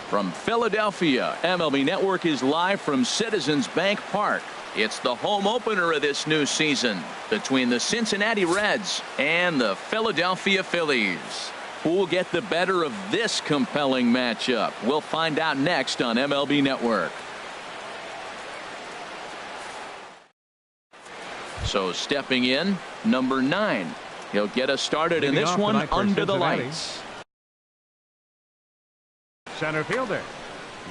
From Philadelphia, MLB Network is live from Citizens Bank Park. It's the home opener of this new season between the Cincinnati Reds and the Philadelphia Phillies. Who will get the better of this compelling matchup? We'll find out next on MLB Network. So stepping in, number 9. He'll get us started in this one under the lights. Center fielder,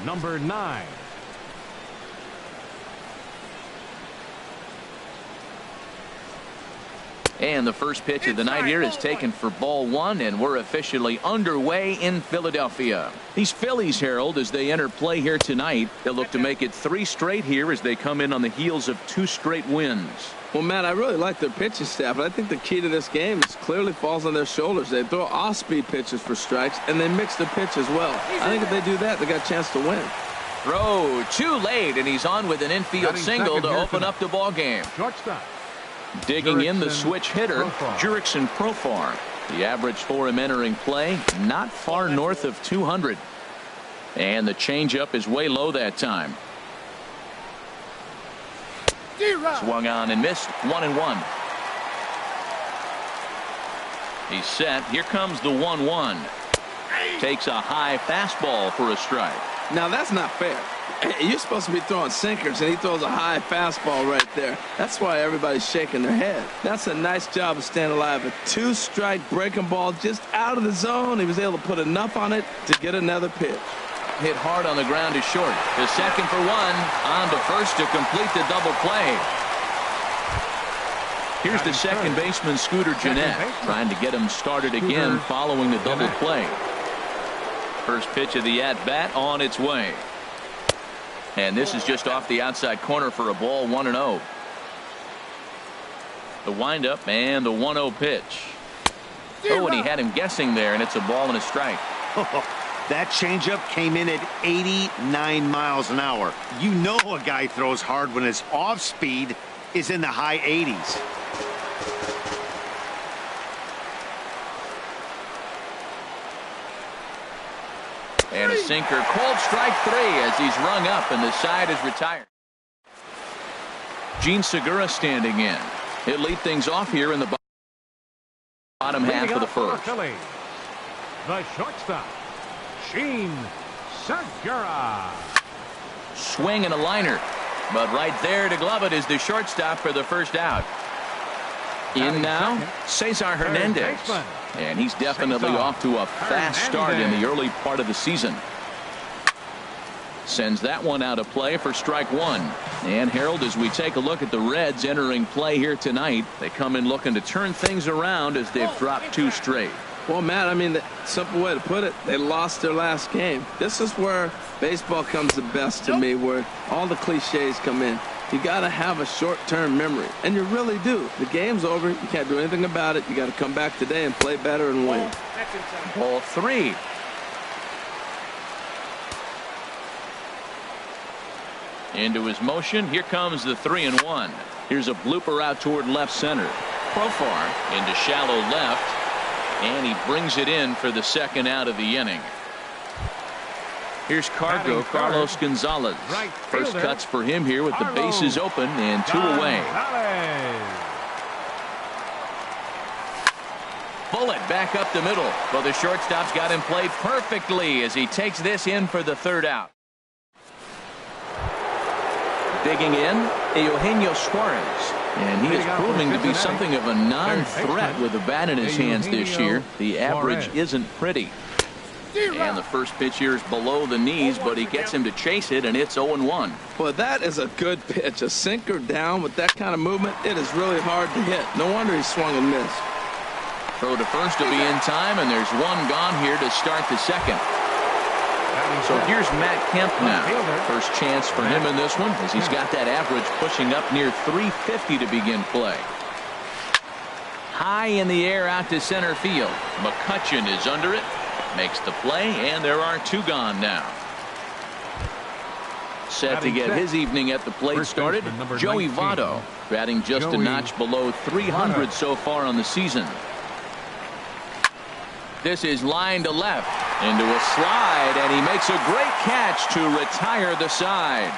number 9. And the first pitch of the night here is taken for ball 1, and we're officially underway in Philadelphia. These Phillies, Harold, as they enter play here tonight, they'll look to make it 3 straight here as they come in on the heels of 2 straight wins. Well, Matt, I really like their pitching staff, but I think the key to this game is clearly falls on their shoulders. They throw off-speed pitches for strikes, and they mix the pitch as well. I think if they do that, they got a chance to win. Throw too late, and he's on with an infield single to open up the ball game. Shortstop. Digging in the switch hitter, Jurickson Profar. The average for him entering play, not far north of 200. And the changeup is way low that time. Swung on and missed. 1-1. He's set. Here comes the 1-1. Takes a high fastball for a strike. Now that's not fair. You're supposed to be throwing sinkers, and he throws a high fastball right there. That's why everybody's shaking their head. That's a nice job of staying alive. A 2-strike breaking ball just out of the zone. He was able to put enough on it to get another pitch. Hit hard on the ground is short. The second for 1. On to first to complete the double play. Here's the second baseman, Scooter Gennett, trying to get him started again following the double play. First pitch of the at-bat on its way. And this is just off the outside corner for a ball. 1-0. The windup and the 1-0 pitch. Oh, and he had him guessing there, and it's a ball and a strike. That changeup came in at 89 miles an hour. You know a guy throws hard when his off speed is in the high 80s. And a sinker, called strike 3 as he's rung up and the side is retired. Gene Segura standing in. He'll lead things off here in the bottom half of the first. The shortstop, Gene Segura. Swing and a liner, but right there to glove it is the shortstop for the first out. In now, Cesar Hernandez. And he's definitely off to a fast start in the early part of the season. Sends that one out of play for strike 1. And Harold, as we take a look at the Reds entering play here tonight, they come in looking to turn things around as they've dropped 2 straight. Well, Matt, I mean, the simple way to put it, they lost their last game. This is where baseball comes the best to me, where all the cliches come in. You got to have a short-term memory, and you really do. The game's over. You can't do anything about it. You got to come back today and play better and win. Ball 3. Into his motion. Here comes the 3-1. Here's a blooper out toward left center. Profar into shallow left, and he brings it in for the second out of the inning. Here's Carlos Gonzalez. First cuts for him here with the bases open and 2 away. Bullet back up the middle. Well, the shortstop's got him played perfectly as he takes this in for the third out. Digging in, Eugenio Suarez. And he is proving to be something of a non-threat with the bat in his hands this year. The average isn't pretty. And the first pitch here is below the knees, but he gets him to chase it, and it's 0-1. Well, that is a good pitch. A sinker down with that kind of movement, it is really hard to hit. No wonder he swung and missed. Throw to first will be in time, and there's one gone here to start the second. So here's Matt Kemp now. First chance for him in this one, as he's got that average pushing up near 350 to begin play. High in the air out to center field. McCutchen is under it. Makes the play, and there are 2 gone now. Set to get his evening at the plate started, Joey Votto, batting just a notch below 300 so far on the season. This is line to left. Into a slide, and he makes a great catch to retire the side.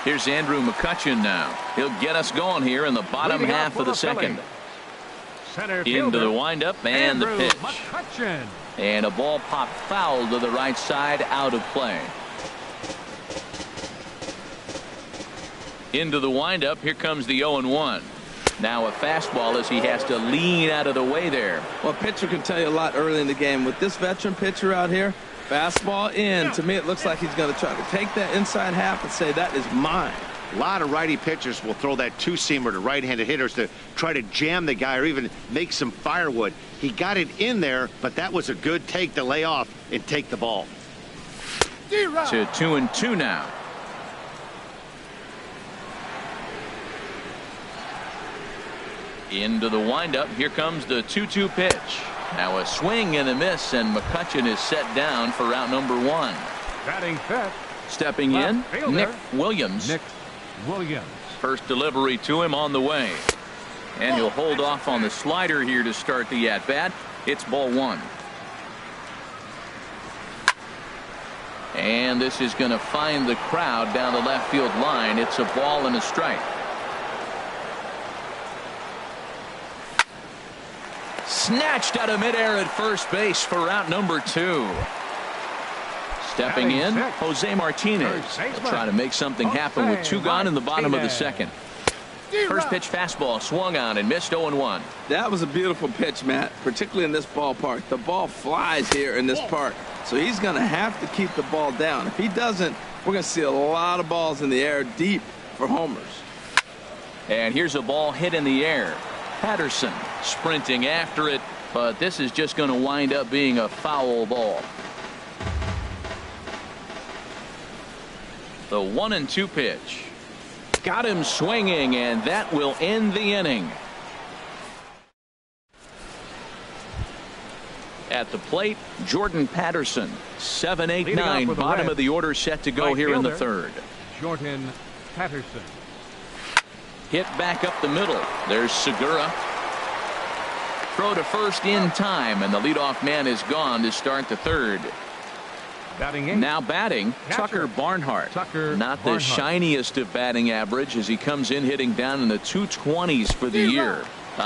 Here's Andrew McCutchen now. He'll get us going here in the bottom half of the second. Into the windup and the pitch. McCutchen. And a ball popped foul to the right side, out of play. Into the windup. Here comes the 0-1. Now a fastball as he has to lean out of the way there. Well, pitcher can tell you a lot early in the game. With this veteran pitcher out here, fastball in. To me, it looks like he's going to try to take that inside half and say, that is mine. A lot of righty pitchers will throw that two-seamer to right-handed hitters to try to jam the guy or even make some firewood. He got it in there, but that was a good take to lay off and take the ball. To 2-2 now. Into the windup. Here comes the 2-2 pitch. Now a swing and a miss, and McCutchen is set down for out number 1. Batting fifth. Stepping in, Nick Williams. Nick Williams. First delivery to him on the way. And he'll hold off on the slider here to start the at-bat. It's ball 1. And this is going to find the crowd down the left field line. It's a ball and a strike. Snatched out of midair at first base for out number 2. Stepping in, Jose Martinez. He'll try to make something happen with 2 gone in the bottom of the second. First pitch fastball swung on and missed 0-1. That was a beautiful pitch, Matt, particularly in this ballpark. The ball flies here in this park, so he's going to have to keep the ball down. If he doesn't, we're going to see a lot of balls in the air deep for homers. And here's a ball hit in the air. Patterson sprinting after it, but this is just going to wind up being a foul ball. The 1-2 pitch. Got him swinging, and that will end the inning. At the plate, Jordan Patterson. 7, 8, 9, bottom of the order set to go here in the third. Jordan Patterson. Hit back up the middle. There's Segura. Throw to first in time, and the leadoff man is gone to start the third. Now batting, Tucker Barnhart. Not the shiniest of batting average as he comes in hitting down in the 220s for the year.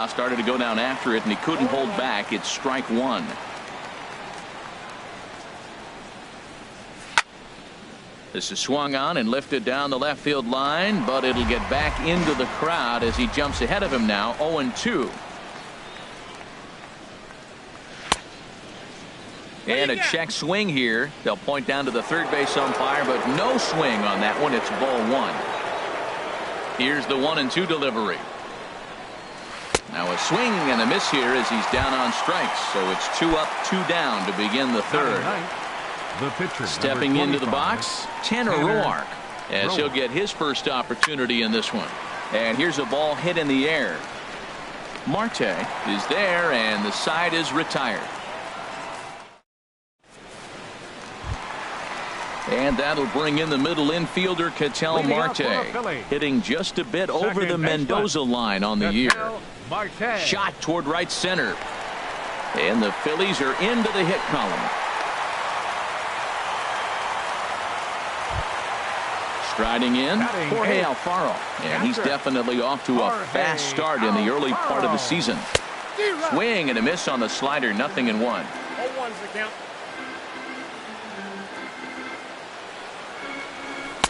Started to go down after it, and he couldn't hold back. It's strike 1. This is swung on and lifted down the left field line, but it'll get back into the crowd as he jumps ahead of him now. 0-2. And a check swing here. They'll point down to the third base umpire, but no swing on that one. It's ball 1. Here's the 1-2 delivery. Now a swing and a miss here as he's down on strikes. So it's 2 up, 2 down to begin the third. The pitcher, stepping into the box, Tanner Roark, as he'll get his first opportunity in this one. And here's a ball hit in the air. Marte is there, and the side is retired. And that'll bring in the middle infielder, Ketel Marte, hitting just a bit over the Mendoza line on the year. Shot toward right center. And the Phillies are into the hit column. Striding in, Jorge Alfaro. And he's definitely off to a fast start in the early part of the season. Swing and a miss on the slider, 0-1. 0-1's the count.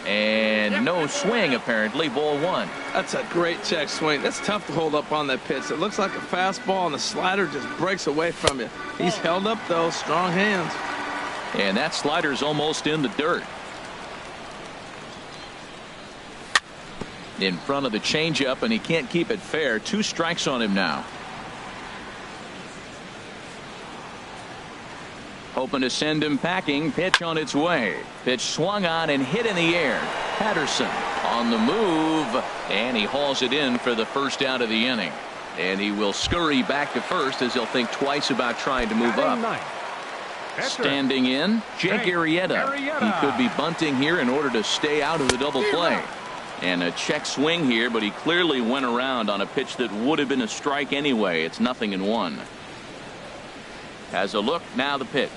And no swing, apparently. Ball 1. That's a great check swing. That's tough to hold up on that pitch. It looks like a fastball, and the slider just breaks away from you. He's held up, though. Strong hands. And that slider's almost in the dirt. In front of the changeup, and he can't keep it fair. 2 strikes on him now. Hoping to send him packing. Pitch on its way. Pitch swung on and hit in the air. Patterson on the move, and he hauls it in for the first out of the inning. And he will scurry back to first as he'll think twice about trying to move up. Standing in, Jake Arrieta. He could be bunting here in order to stay out of the double play. And a check swing here, but he clearly went around on a pitch that would have been a strike anyway. It's 0-1. Has a look, now the pitch.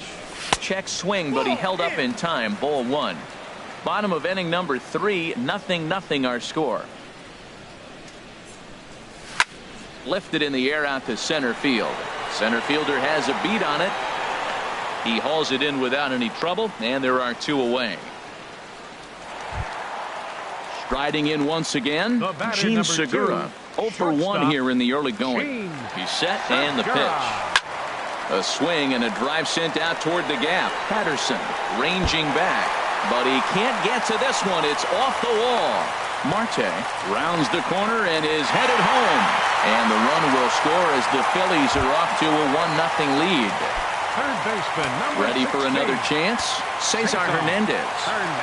Check swing, but he held up in time. Ball 1. Bottom of inning number 3, 0-0 our score. Lifted in the air out to center field. Center fielder has a beat on it. He hauls it in without any trouble, and there are 2 away. Striding in once again, Gene Segura. 0 for 1 here in the early going. He's set, and the pitch. A swing and a drive sent out toward the gap. Patterson ranging back, but he can't get to this one. It's off the wall. Marte rounds the corner and is headed home. And the run will score as the Phillies are off to a 1-0 lead. Third baseman, ready for another chance. Cesar Hernandez.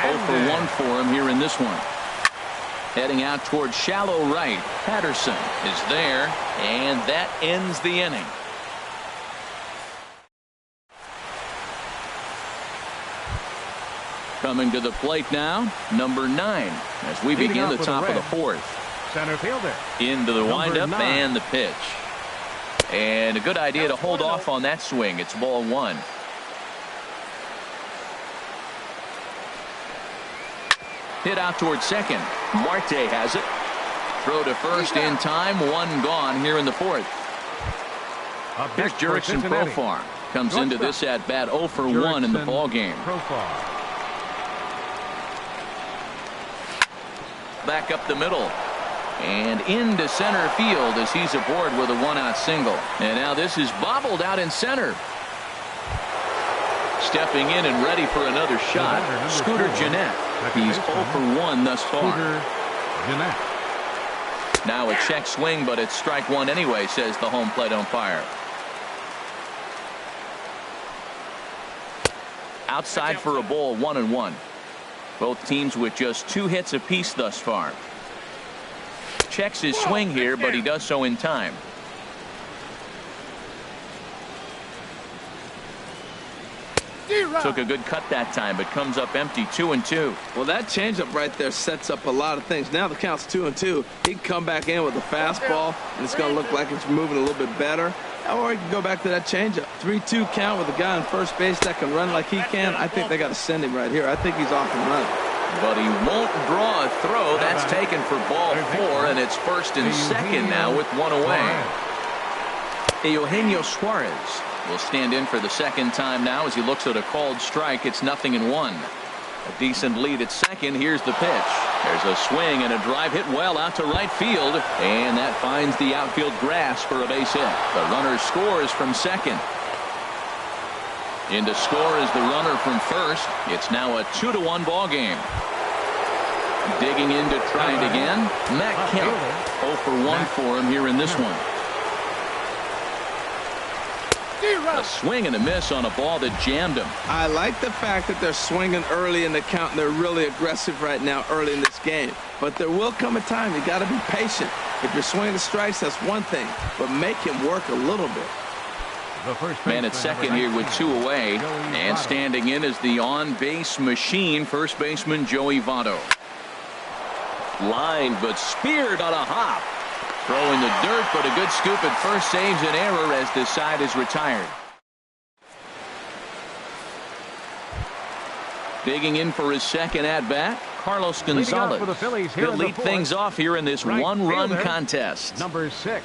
0 for 1 for him here in this one. Heading out toward shallow right. Patterson is there, and that ends the inning. Coming to the plate now, number 9, as we begin the top of the 4th. Center fielder. Into the windup 9. and the pitch. And a good idea to hold off on that swing. It's ball 1. Hit out toward second. Marte has it. Throw to first in time. 1 gone here in the 4th. Here's Jurickson Profar. Comes into this at bat 0 for 1 in the ball game. Back up the middle. And into center field as he's aboard with a 1-out single. And now this is bobbled out in center. Stepping in and ready for another shot, Scooter Gennett. He's 0 for 1 thus far. Now a check swing, but it's strike 1 anyway, says the home plate umpire. Outside for a ball, 1-1. Both teams with just 2 hits apiece thus far. Checks his swing here, but he does so in time. Took a good cut that time, but comes up empty. 2-2. Well, that changeup right there sets up a lot of things. Now the count's 2-2. He can come back in with a fastball, and it's going to look like it's moving a little bit better. Or he can go back to that changeup. 3-2 count with a guy on first base that can run like he can. I think they got to send him right here. I think he's off and running. But he won't draw a throw. That's taken for ball 4, and it's first and second now with 1 away. Eugenio Suarez will stand in for the second time now as he looks at a called strike. It's 0-1. A decent lead at second. Here's the pitch. There's a swing and a drive hit well out to right field, and that finds the outfield grass for a base hit. The runner scores from second. In to score is the runner from first. It's now a 2-1 ball game. Digging in to try it again, Matt Kemp. 0 for 1 for him here in this one. A swing and a miss on a ball that jammed him. I like the fact that they're swinging early in the count, and they're really aggressive right now early in this game. But there will come a time you got to be patient. If you're swinging strikes, that's one thing, but make him work a little bit. Man at second here with 2 away, and standing in is the on-base machine, first baseman Joey Votto. Line, but speared on a hop. Throw in the dirt, but a good scoop at first saves an error as the side is retired. Digging in for his second at-bat, Carlos Gonzalez. He'll lead things off here in this one-run contest. Number 6.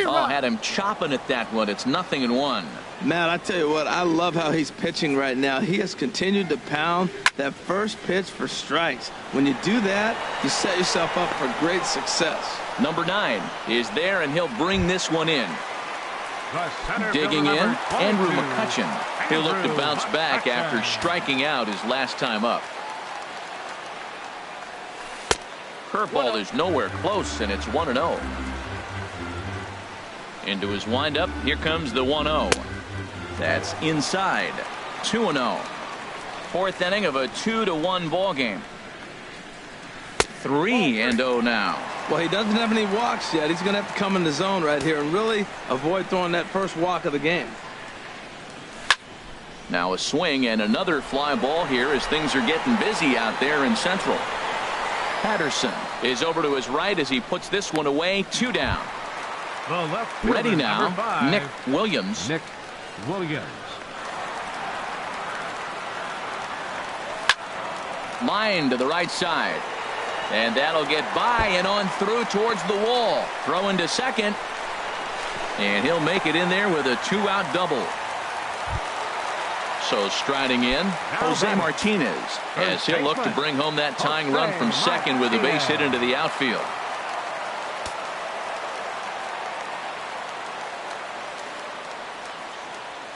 Oh, had him chopping at that one. It's 0-1. Man, I tell you what, I love how he's pitching right now. He has continued to pound that first pitch for strikes. When you do that, you set yourself up for great success. Number 9 is there, and he'll bring this one in. Digging in, Andrew McCutchen. He'll look to bounce back after striking out his last time up. Curveball is nowhere close, and it's 1-0. Into his windup, here comes the 1-0. That's inside. 2-0. Fourth inning of a 2-1 ball game. 3-0 now. Well, he doesn't have any walks yet. He's going to have to come in the zone right here and really avoid throwing that first walk of the game. Now a swing and another fly ball here as things are getting busy out there in Central. Patterson is over to his right as he puts this one away. 2 down. The left fielder, Ready now, number 5, Nick Williams. Nick Williams. Line to the right side. And that'll get by and on through towards the wall. Throw into second. And he'll make it in there with a 2-out double. So striding in, Jose Martinez, as he'll look to bring home that tying run from second with a base hit into the outfield.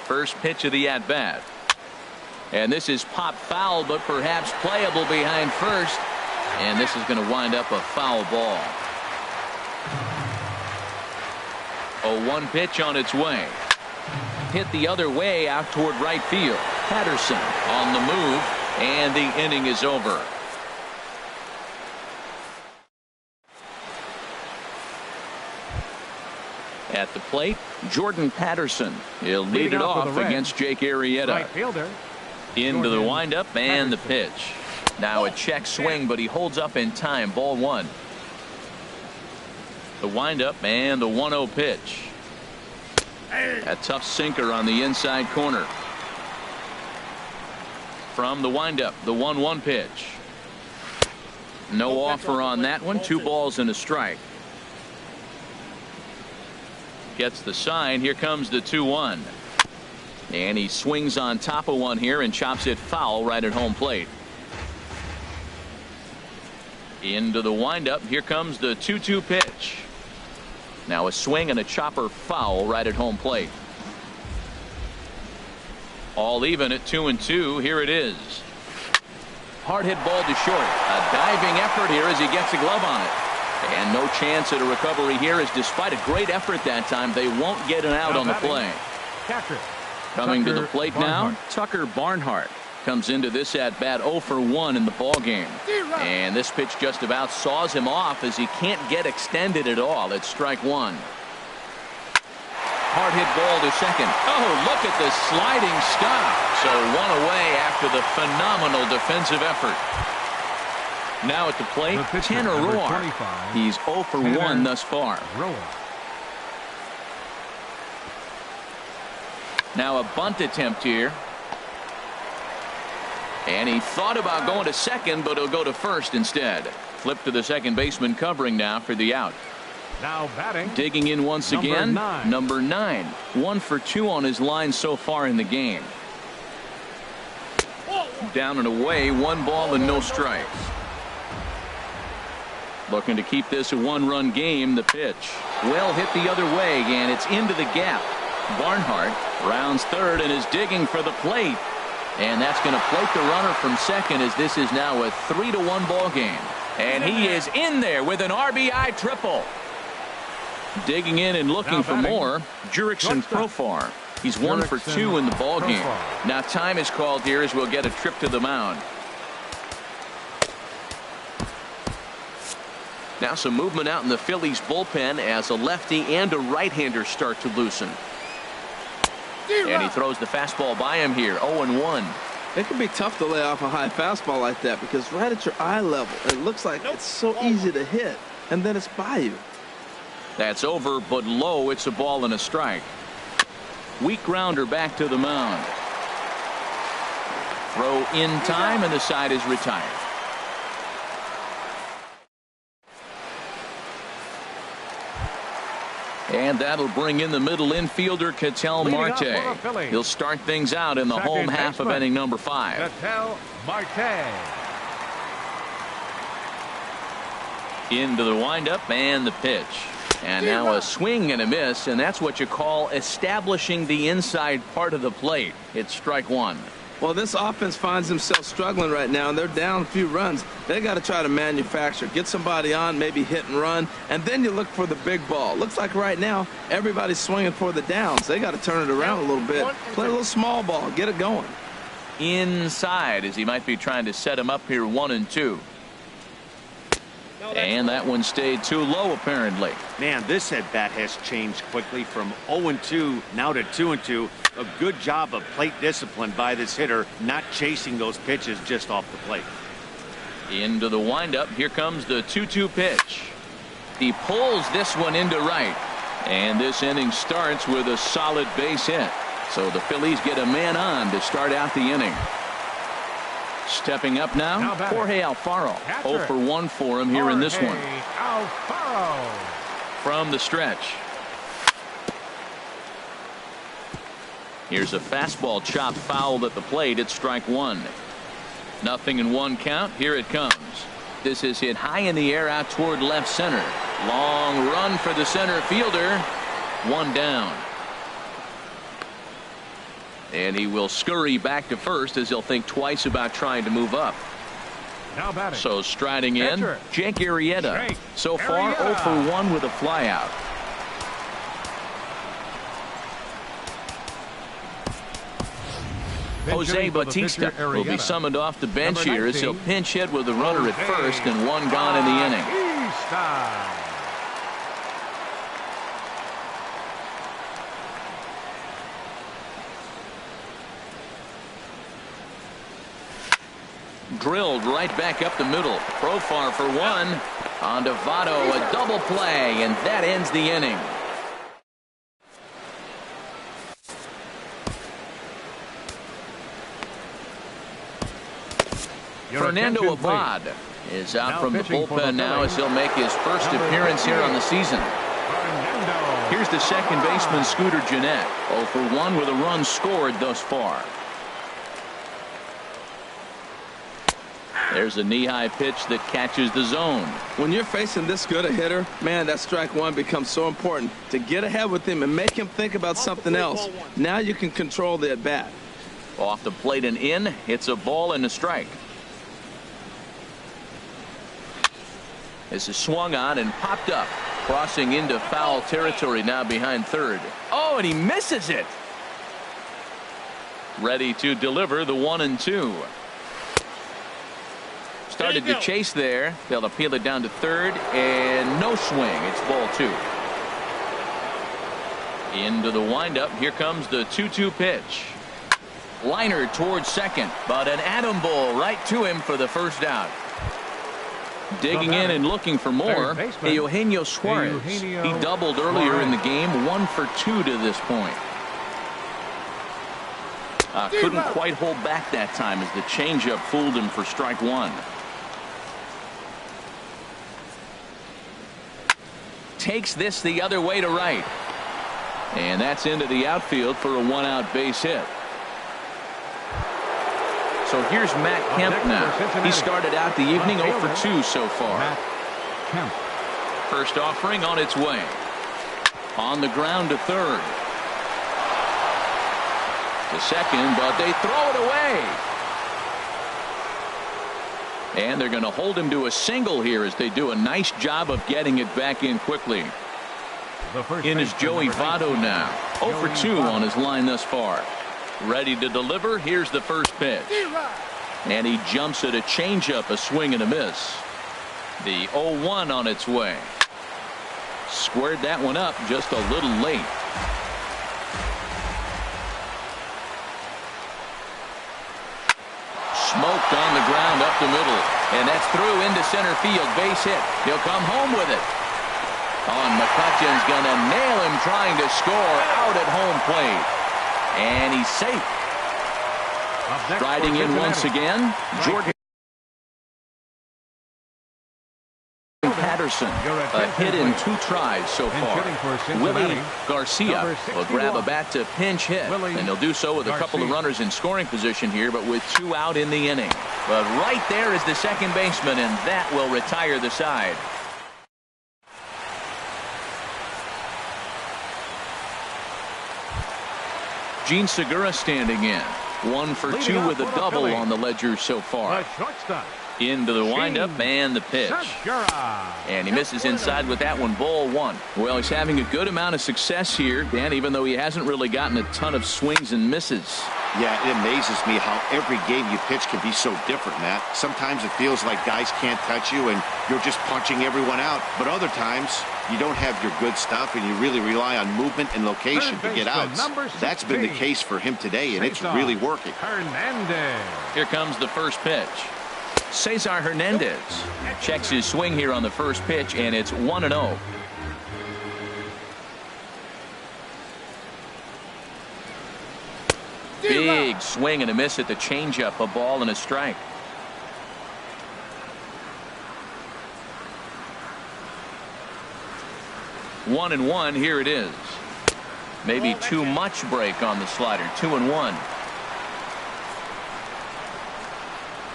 First pitch of the at-bat. And this is popped foul, but perhaps playable behind first. And this is going to wind up a foul ball. A 1 pitch on its way. Hit the other way out toward right field. Patterson on the move, and the inning is over. At the plate, Jordan Patterson. He'll lead it off against Jake Arrieta. Right fielder. Into the windup and the pitch. Now a check swing, but he holds up in time. Ball 1. The windup and the 1-0 pitch. A tough sinker on the inside corner. From the windup, the 1-1 pitch. No offer on that one. 2 balls and a strike. Gets the sign. Here comes the 2-1. And he swings on top of one here and chops it foul right at home plate. Into the windup. Here comes the 2-2 pitch. Now a swing and a chopper foul right at home plate. All even at 2-2. Here it is. Hard hit ball to short. A diving effort here as he gets a glove on it. And no chance at a recovery here, as despite a great effort that time, they won't get an out on the play. Coming to the plate now, Tucker Barnhart comes into this at bat 0 for 1 in the ball game. And this pitch just about saws him off as he can't get extended at all. It's strike 1. Hard hit ball to second. Oh, look at the sliding stop. So 1 away after the phenomenal defensive effort. Now at the plate, Tanner Roar. He's 0 for 1 thus far. Now a bunt attempt here. And he thought about going to second, but he'll go to first instead. Flip to the second baseman covering now for the out. Now batting. Digging in once again. Number 9. 1 for 2 on his line so far in the game. Down and away. 1 ball and no strikes. Looking to keep this a 1-run game. The pitch. Well hit the other way, and it's into the gap. Barnhart rounds third and is digging for the plate. And that's going to plate the runner from second, as this is now a 3-1 ball game. And he is in there with an RBI triple. Digging in and looking for more, Jurickson Profar. He's 1 for 2 in the ball game. Now time is called here as we'll get a trip to the mound. Now some movement out in the Phillies bullpen as a lefty and a right-hander start to loosen. And he throws the fastball by him here. 0-1. It can be tough to lay off a high fastball like that, because right at your eye level, it looks like it's so easy to hit, and then it's by you. That's over, but low. It's a ball and a strike. Weak grounder back to the mound. Throw in time, and the side is retired. And that'll bring in the middle infielder, Ketel Marte. He'll start things out in the home half of inning number 5. Ketel Marte. Into the windup and the pitch. And now a swing and a miss, and that's what you call establishing the inside part of the plate. It's strike 1. Well, this offense finds themselves struggling right now, and they're down a few runs. They got to try to manufacture, get somebody on, maybe hit and run, and then you look for the big ball. Looks like right now everybody's swinging for the downs. They got to turn it around a little bit, play a little small ball, get it going. Inside, as he might be trying to set him up here 1-2. And that one stayed too low, apparently. Man, this at-bat has changed quickly from 0-2 now to 2-2. A good job of plate discipline by this hitter, not chasing those pitches just off the plate. Into the windup. Here comes the 2-2 pitch. He pulls this one into right. And this inning starts with a solid base hit. So the Phillies get a man on to start out the inning. Stepping up now, Jorge Alfaro. 0 for 1 for him here in this one. Alfaro. From the stretch. Here's a fastball chopped foul at the plate. It's strike one. 0-1 count. Here it comes. This is hit high in the air out toward left center. Long run for the center fielder. One down. And he will scurry back to first as he'll think twice about trying to move up. Now batting. So striding in, Catcher. Jake Arrieta. So far 0 for 1 with a flyout. Jose Bautista will be summoned off the bench here as he'll pinch hit with a runner at first and one gone in the inning. Drilled right back up the middle. Profar for one. On to Votto, a double play, and that ends the inning. Fernando Abad is out from the bullpen now as he'll make his first appearance here on the season. Here's the second baseman, Scooter Gennett. 0 for 1 with a run scored thus far. There's a knee-high pitch that catches the zone. When you're facing this good a hitter, man, that strike one becomes so important to get ahead with him and make him think about something else. Now you can control the at-bat. Off the plate and in. It's a ball and a strike. This is swung on and popped up. Crossing into foul territory now behind third. Oh, and he misses it. Ready to deliver the 1-2. Started to chase there. They'll appeal it down to third, and no swing. It's ball 2. Into the windup. Here comes the 2-2 pitch. Liner towards second, but an atom ball right to him for the first out. Digging in and looking for more, Eugenio Suarez. He doubled earlier in the game, 1 for 2 to this point. Couldn't quite hold back that time as the changeup fooled him for strike one. Takes this the other way to right. And that's into the outfield for a 1-out base hit. So here's Matt Kemp now. He started out the evening 0 for 2 so far. First offering on its way. On the ground to third. To second, but they throw it away. And they're going to hold him to a single here as they do a nice job of getting it back in quickly. In is Joey Votto now. 0 for 2 on his line thus far. Ready to deliver. Here's the first pitch. And he jumps at a changeup, a swing and a miss. The 0-1 on its way. Squared that one up just a little late. Smoked on the ground up the middle. And that's through into center field. Base hit. He'll come home with it. And McCutcheon's going to nail him trying to score out at home plate. And he's safe. Striding in once again, Jordan Patterson. A hit in 2 tries so far. Willie Garcia will grab a bat to pinch hit. And he'll do so with a couple of runners in scoring position here, but with 2 out in the inning. But right there is the second baseman, and that will retire the side. Gene Segura standing in. 1 for 2 with a double on the ledger so far. Into the windup and the pitch. And he misses inside with that one. Ball 1. Well, he's having a good amount of success here, Dan, even though he hasn't really gotten a ton of swings and misses. Yeah, it amazes me how every game you pitch can be so different, Matt. Sometimes it feels like guys can't touch you and you're just punching everyone out. But other times, you don't have your good stuff and you really rely on movement and location to get outs. That's been the case for him today, and it's really working. Hernandez. Here comes the first pitch. Cesar Hernandez checks his swing here on the first pitch, and it's 1-0. Big swing and a miss at the changeup, a ball and a strike. One and one, here it is. Maybe too much break on the slider. 2-1.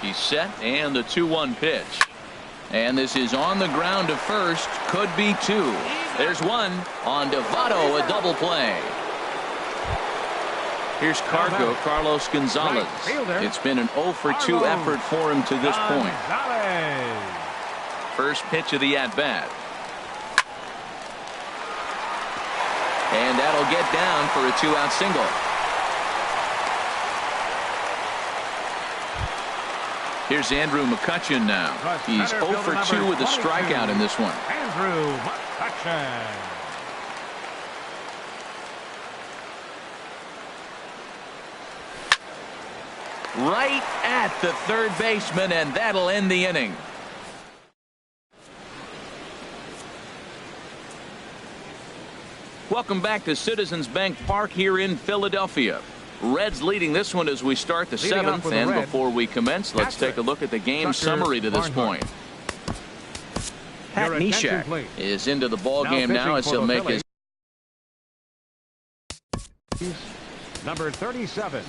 He's set, and the 2-1 pitch. And this is on the ground to first. Could be two. There's one on Devotto, a double play. Here's Carlos Gonzalez. It's been an 0 for 2 effort for him to this point. First pitch of the at-bat. And that'll get down for a 2-out single. Here's Andrew McCutchen now. He's 0 for 2 with a strikeout in this one. Andrew McCutchen. Right at the third baseman, and that'll end the inning. Welcome back to Citizens Bank Park here in Philadelphia. Reds leading this one as we start the seventh, and before we commence, let's take a look at the game summary to this point. Pat Neshek is into the ball game now as he'll make his number 37.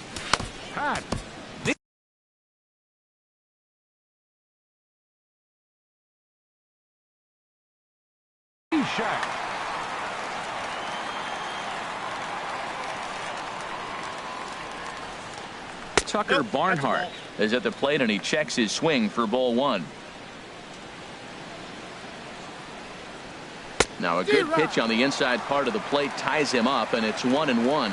Pat Neshek. Tucker Barnhart is at the plate, and he checks his swing for ball one. Now a good pitch on the inside part of the plate ties him up, and it's 1-1.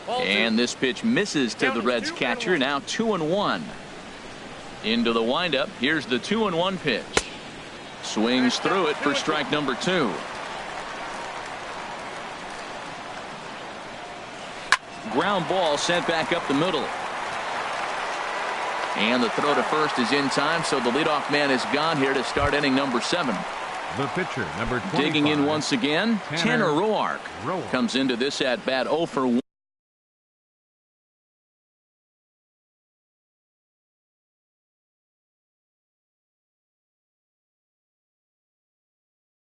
And this pitch misses to the Reds catcher. Now 2-1. Into the windup. Here's the 2-1 pitch. Swings through it for strike number 2. Ground ball sent back up the middle. And the throw to first is in time, so the leadoff man is gone here to start inning number 7. The pitcher, number 25. Digging in once again, Tanner Roark comes into this at bat 0 for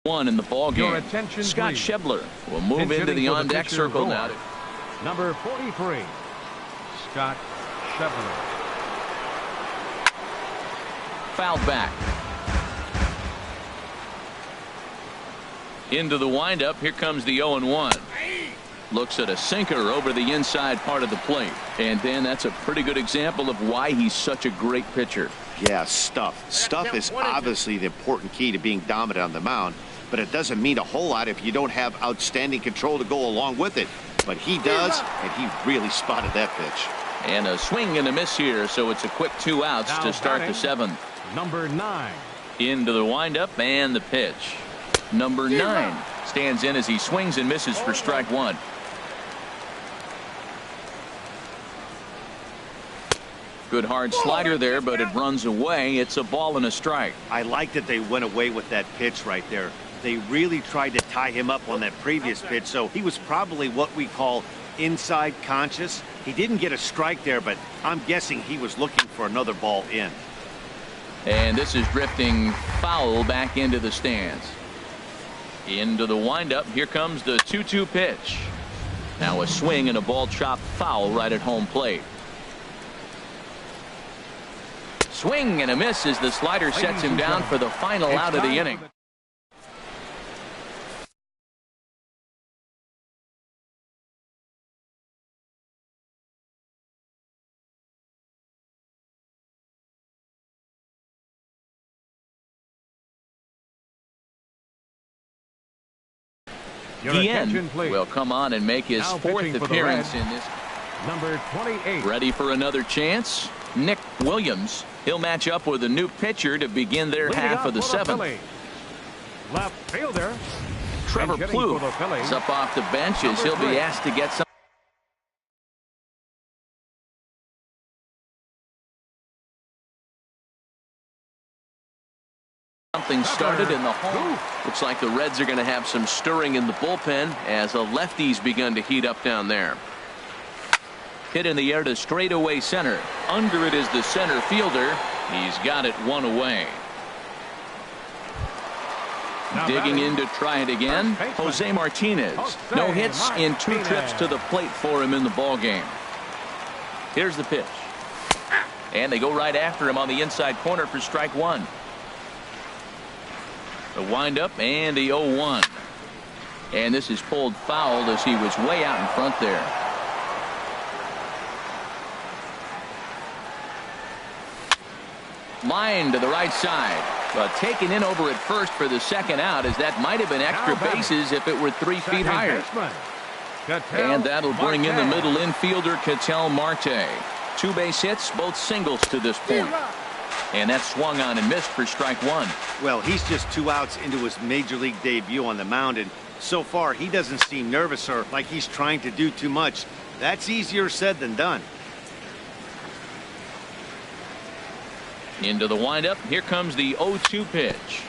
1 in the ball game. Scott Schebler will move into the on-deck circle now. Number 43, Scott Schebler. Fouled back. Into the windup. Here comes the 0-1. Looks at a sinker over the inside part of the plate. And Dan, that's a pretty good example of why he's such a great pitcher. Yeah, stuff. Stuff is obviously the important key to being dominant on the mound, but it doesn't mean a whole lot if you don't have outstanding control to go along with it. But he does, and he really spotted that pitch. And a swing and a miss here, so it's a quick 2 outs to start the 7th. Number 9. Into the windup and the pitch. Number 9 stands in as he swings and misses for strike 1. Good hard slider there, but it runs away. It's a ball and a strike. I like that they went away with that pitch right there. They really tried to tie him up on that previous pitch, so he was probably what we call inside conscious. He didn't get a strike there, but I'm guessing he was looking for another ball in. And this is drifting foul back into the stands. Into the windup. Here comes the 2-2 pitch. Now a swing and a ball chopped foul right at home plate. Swing and a miss as the slider sets him down for the final out of the inning. Guillen will come on and make his Now fourth pitching for the appearance Reds, in this. Number 28. Ready for another chance? Nick Williams. He'll match up with a new pitcher to begin their Leading half off of the for seventh. Phillies. Left fielder. Trevor And hitting Plouffe for the Phillies, is up off the bench as number he'll be 3. asked to get something started in the home. Looks like the Reds are going to have some stirring in the bullpen as the lefties begun to heat up down there. Hit in the air to straightaway center. Under it is the center fielder. He's got it one away. Now Digging batting, in to try it again, first baseman, Jose Martinez. Jose No hits in 2 Martinez. trips to the plate for him in the ball game. Here's the pitch. And they go right after him on the inside corner for strike one. The windup and the 0-1. And this is pulled foul as he was way out in front there. Line to the right side. But taken in over at first for the second out, as that might have been extra Now batting, bases if it were 3 feet second higher. baseman, Ketel And that'll bring in the Marte. middle infielder, Ketel Marte. 2 base hits, both singles to this point. And that swung on and missed for strike one. Well, he's just 2 outs into his major league debut on the mound, and so far he doesn't seem nervous or like he's trying to do too much. That's easier said than done. Into the windup. Here comes the 0-2 pitch.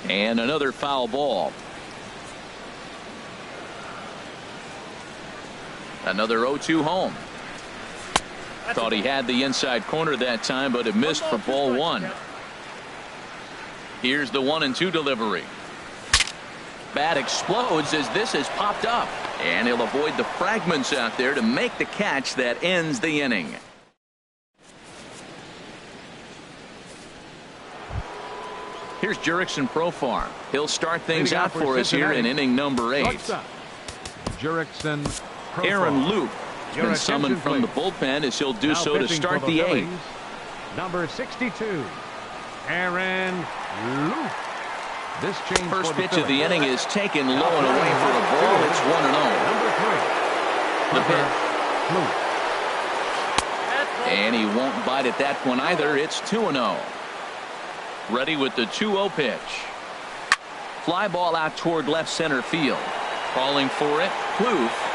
And another foul ball. Another 0-2 home. Thought he had the inside corner that time, but it missed for ball one. Here's the 1-2 delivery. Bat explodes as this has popped up. And he'll avoid the fragments out there to make the catch that ends the inning. Here's Jurickson Profar. He'll start things Leading out off for us here in inning number 8. Shortstop, Jurickson Profar. Aaron Loup has Your been summoned attention, from the please. bullpen as he'll do Now so to pitching start for the 8th. Phillies, number 62, Aaron Loup. This change First for the pitch of the Phillies. inning is taken low and away for a ball. It's 1-0. Number 3, The pitch. Loup. And he won't bite at that one either. It's 2-0. Ready with the 2-0 pitch. Fly ball out toward left center field. Calling for it, Plouffe.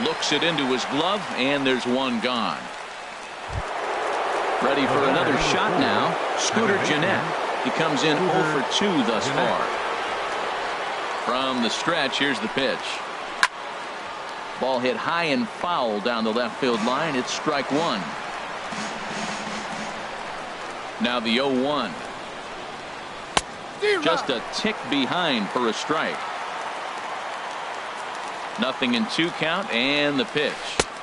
Looks it into his glove, and there's one gone. Ready for another shot now. Scooter Gennett. He comes in 0 for 2 thus far. From the stretch, here's the pitch. Ball hit high and foul down the left field line. It's strike one. Now the 0-1. Just a tick behind for a strike. Nothing in 2 count, and the pitch.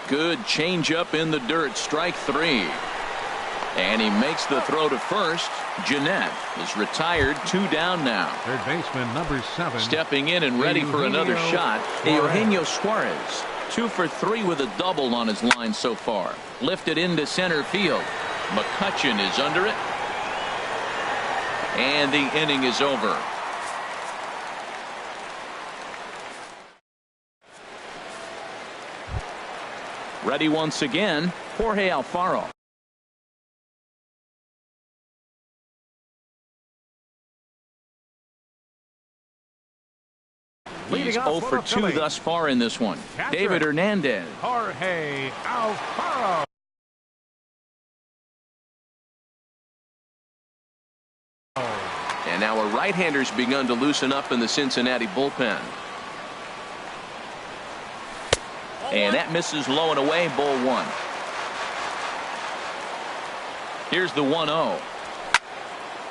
Good changeup in the dirt. Strike 3. And he makes the throw to first. Gennett is retired. 2 down now. Third baseman, number 7. Stepping in and ready for another shot, Eugenio Suarez. 2 for 3 with a double on his line so far. Lifted into center field. McCutchen is under it. And the inning is over. Ready once again, Jorge Alfaro. He's 0 for 2 thus far in this one. David Hernandez. Jorge Alfaro. And now a right-hander's begun to loosen up in the Cincinnati bullpen. And that misses low and away, ball 1. Here's the 1-0.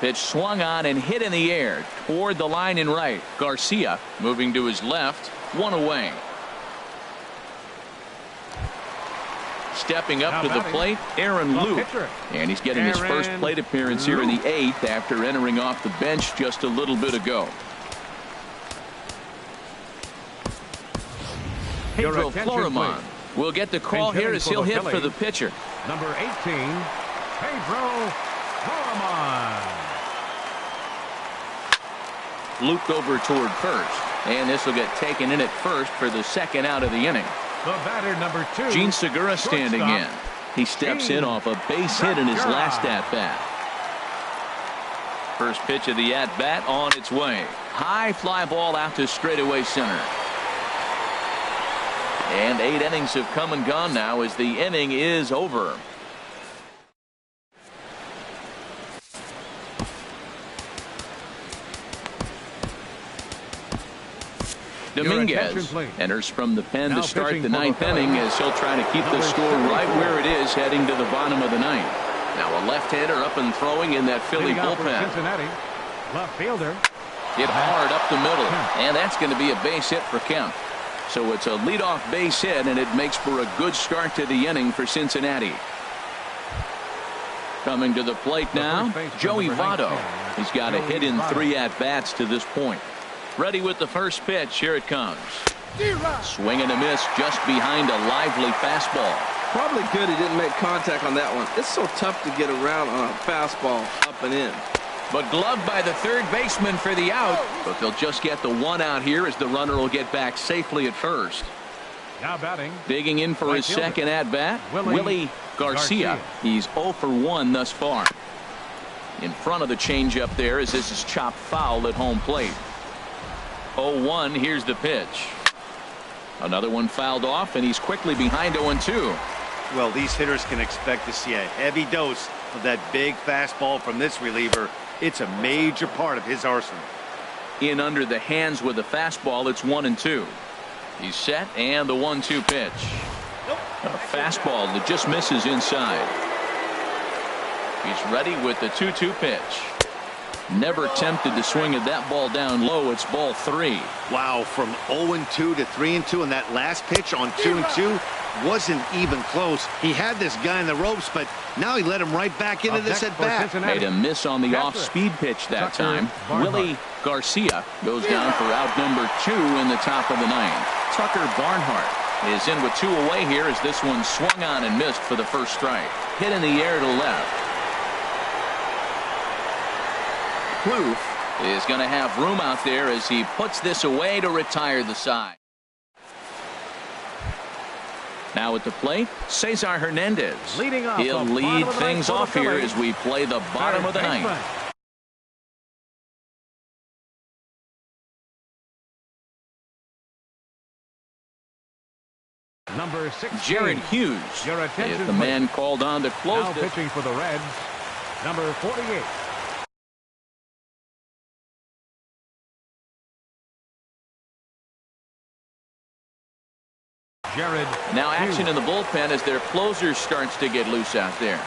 Pitch swung on and hit in the air toward the line in right. Garcia moving to his left. 1 away. Stepping up to the plate, Aaron Loup. And he's getting his first plate appearance here in the 8th after entering off the bench just a little bit ago. Pedro Florimon will get the call here as he'll hit for the pitcher. Number 18, Pedro Florimon. looped over toward first. And this will get taken in at first for the second out of the inning. The batter, number 2. Gene Segura standing in. He steps in off a base hit in his last at-bat. First pitch of the at-bat on its way. High fly ball out to straightaway center. And 8 innings have come and gone now as the inning is over. Dominguez enters from the pen to start the 9th inning as he'll try to keep the score right where it is heading to the bottom of the 9th. Now a left-hander up and throwing in that Philly bullpen. Cincinnati. Left fielder. Hit hard up the middle, and that's going to be a base hit for Kemp. So it's a leadoff base hit, and it makes for a good start to the inning for Cincinnati. Coming to the plate now, Joey Votto. He's got a hit in 3 at-bats to this point. Ready with the first pitch. Here it comes. Swing and a miss just behind a lively fastball. Probably good he didn't make contact on that one. It's so tough to get around on a fastball up and in. But gloved by the third baseman for the out. But they'll just get the 1 out here as the runner will get back safely at first. Now batting. Digging in for his second at-bat, Willie Garcia. He's 0 for 1 thus far. In front of the changeup there as this is chopped foul at home plate. 0-1. Here's the pitch. Another one fouled off, and he's quickly behind 0-2. Well, these hitters can expect to see a heavy dose of that big fastball from this reliever. It's a major part of his arsenal. In under the hands with a fastball, it's 1-2. He's set, and the 1-2 pitch. A fastball that just misses inside. He's ready with the 2-2 pitch. Never tempted to swing at that ball down low. It's ball 3. Wow, from 0-2 to 3-2, and that last pitch on 2-2 wasn't even close. He had this guy in the ropes, but now he let him right back into this at bat. Made a miss on the off-speed pitch that time. Willie Garcia goes down for out number 2 in the top of the 9th. Tucker Barnhart is in with 2 away here as this one swung on and missed for the first strike. Hit in the air to left. Kloof is going to have room out there as he puts this away to retire the side. Now at the plate, Cesar Hernandez. He'll lead things off here as we play the bottom of the 9th. Number 16. Jared Hughes is the man called on to close now this. pitching for the Reds. Number 48. Jared Now action Hughes. in the bullpen as their closer starts to get loose out there.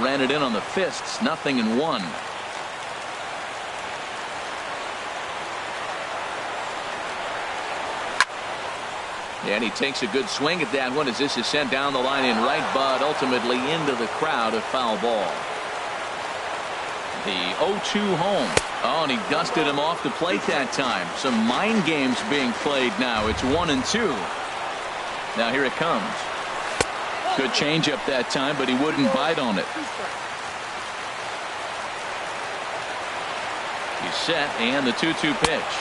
Ran it in on the fists. 0-1. And he takes a good swing at that one as this is sent down the line in right, but ultimately into the crowd, a foul ball. The 0-2 home. Oh, and he dusted him off the plate that time. Some mind games being played now. It's 1-2. Now here it comes. Good changeup that time, but he wouldn't bite on it. He's set, and the 2-2 pitch.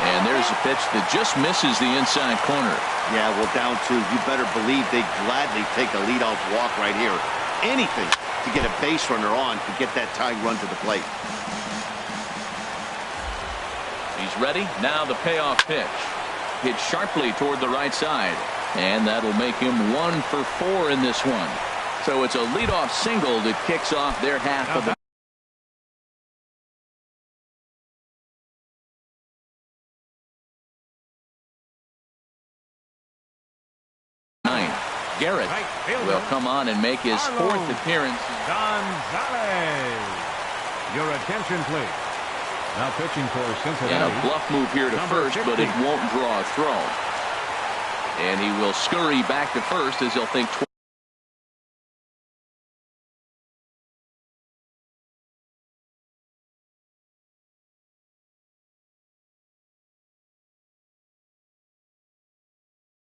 And there's a pitch that just misses the inside corner. Yeah, well, down 2, you better believe they'd gladly take a leadoff walk right here. Anything to get a base runner on to get that tying run to the plate. He's ready. Now the payoff pitch. Hit sharply toward the right side. And that'll make him 1 for 4 in this one. So it's a leadoff single that kicks off their half of the ninth. Garrett will come on and make his 4th appearance. Gonzalez. Your attention, please. Now pitching for Cincinnati. And a bluff move here to first, but it won't draw a throw. And he will scurry back to first as he'll think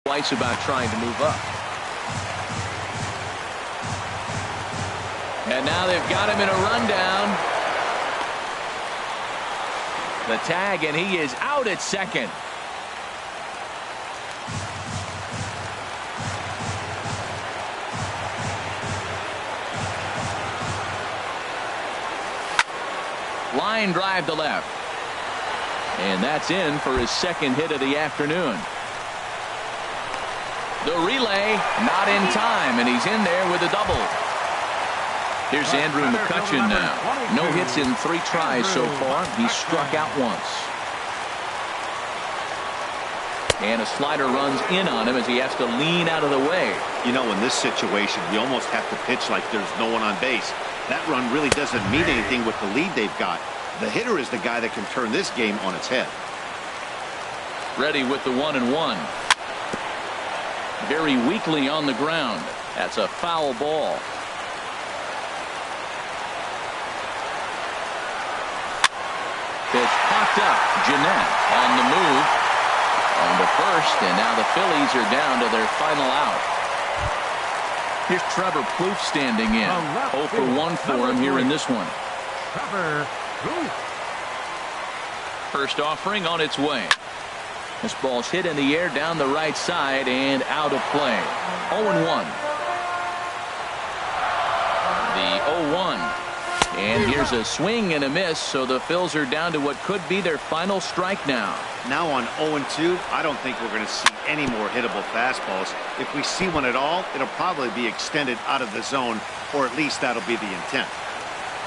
twice about trying to move up. And now they've got him in a rundown. The tag, and he is out at second. Line drive to left. And that's in for his second hit of the afternoon. The relay, not in time, and he's in there with a double. Here's Andrew McCutcheon now. No hits in 3 tries so far. He's struck out once. And a slider runs in on him as he has to lean out of the way. You know, in this situation, you almost have to pitch like there's no one on base. That run really doesn't mean anything with the lead they've got. The hitter is the guy that can turn this game on its head. Ready with the 1-1. Very weakly on the ground. That's a foul ball. Pitch popped up. Jeanette on the move. On to first, and now the Phillies are down to their final out. Here's Trevor Plouffe standing in. 0 for 1 for him here in this one. Trevor Plouffe. First offering on its way. This ball's hit in the air down the right side and out of play. 0-1. The 0-1. And here's a swing and a miss, so the Phils are down to what could be their final strike now. Now on 0-2, I don't think we're going to see any more hittable fastballs. If we see one at all, it'll probably be extended out of the zone, or at least that'll be the intent.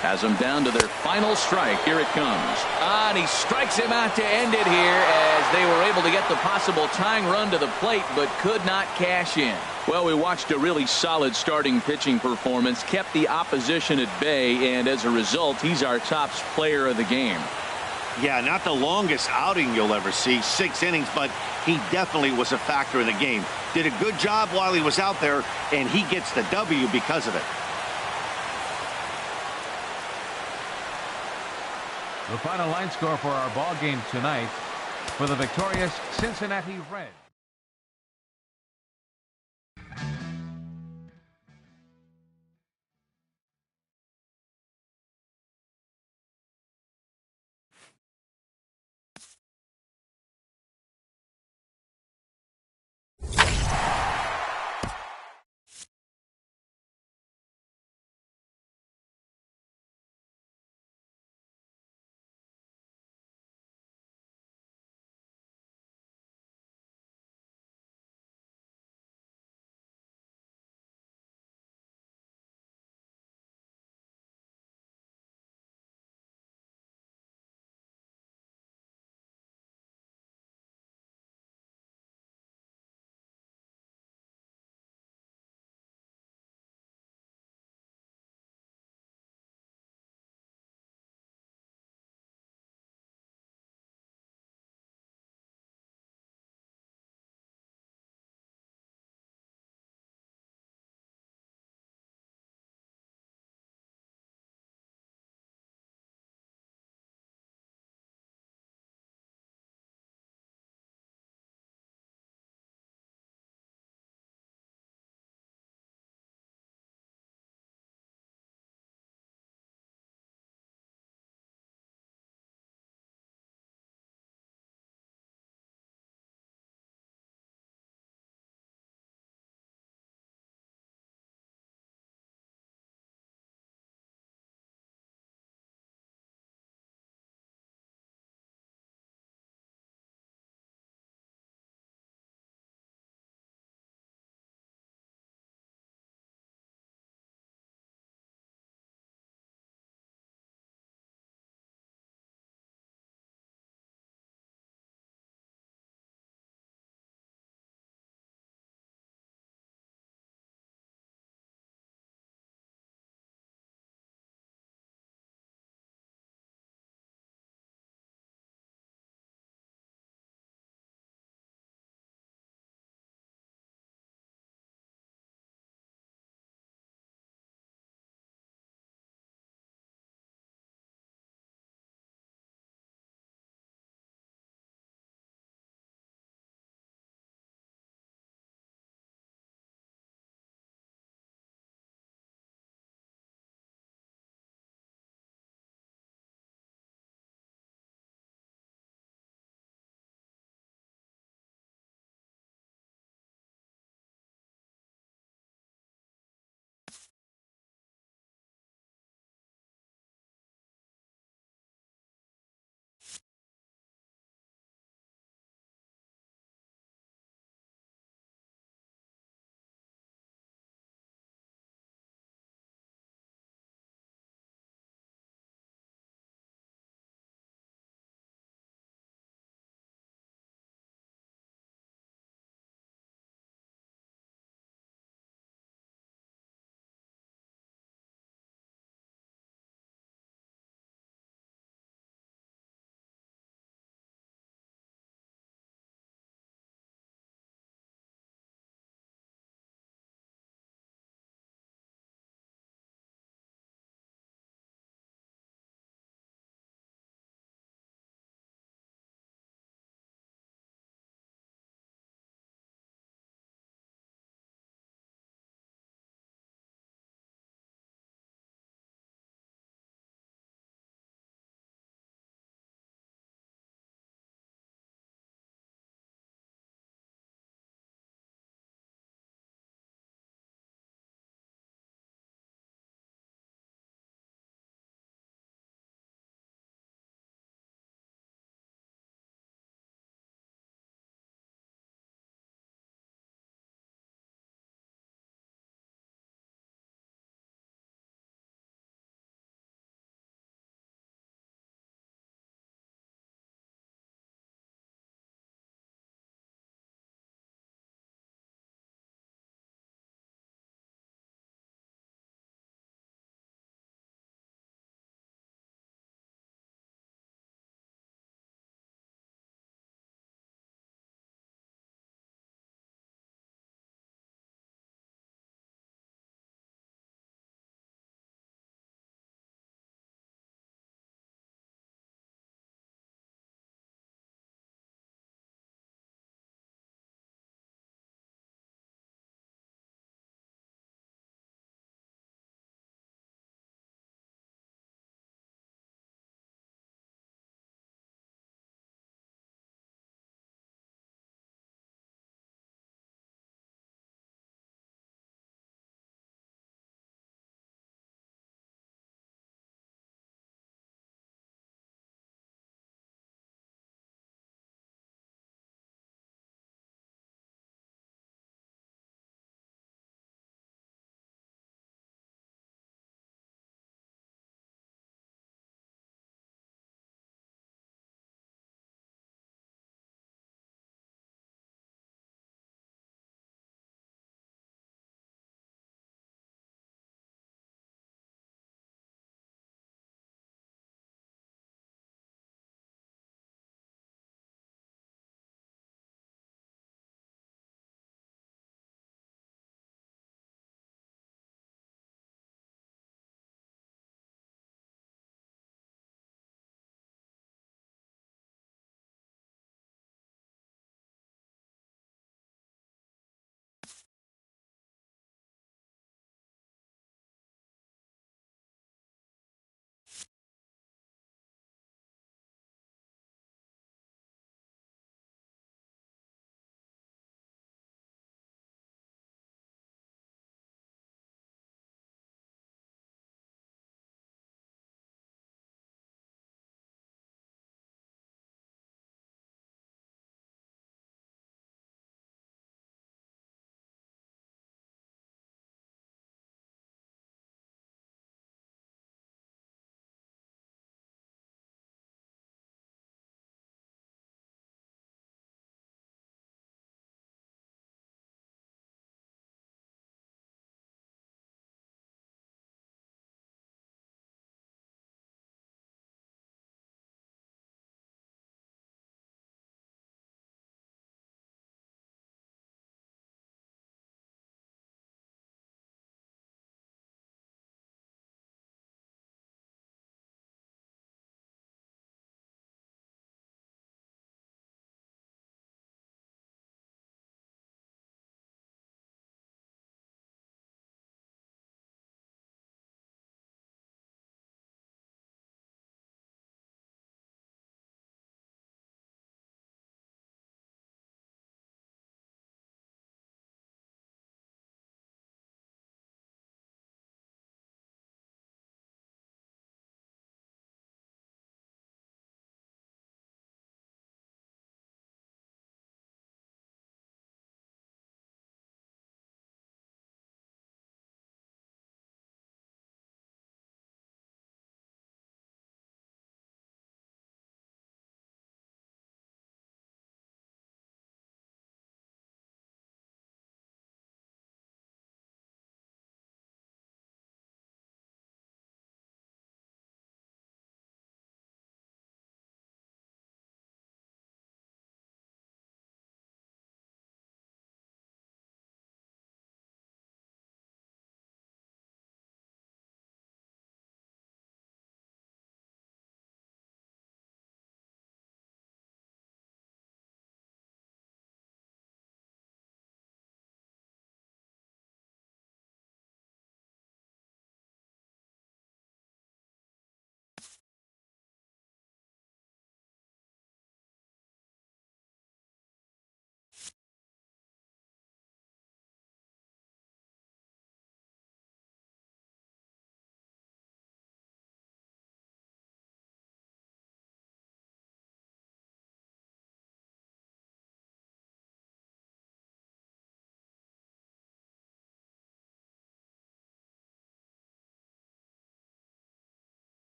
Has them down to their final strike. Here it comes. And he strikes him out to end it here as they were able to get the possible tying run to the plate but could not cash in. Well, we watched a really solid starting pitching performance, kept the opposition at bay, and as a result, he's our top player of the game. Yeah, not the longest outing you'll ever see, 6 innings, but he definitely was a factor in the game. Did a good job while he was out there, and he gets the W because of it. The final line score for our ball game tonight for the victorious Cincinnati Reds.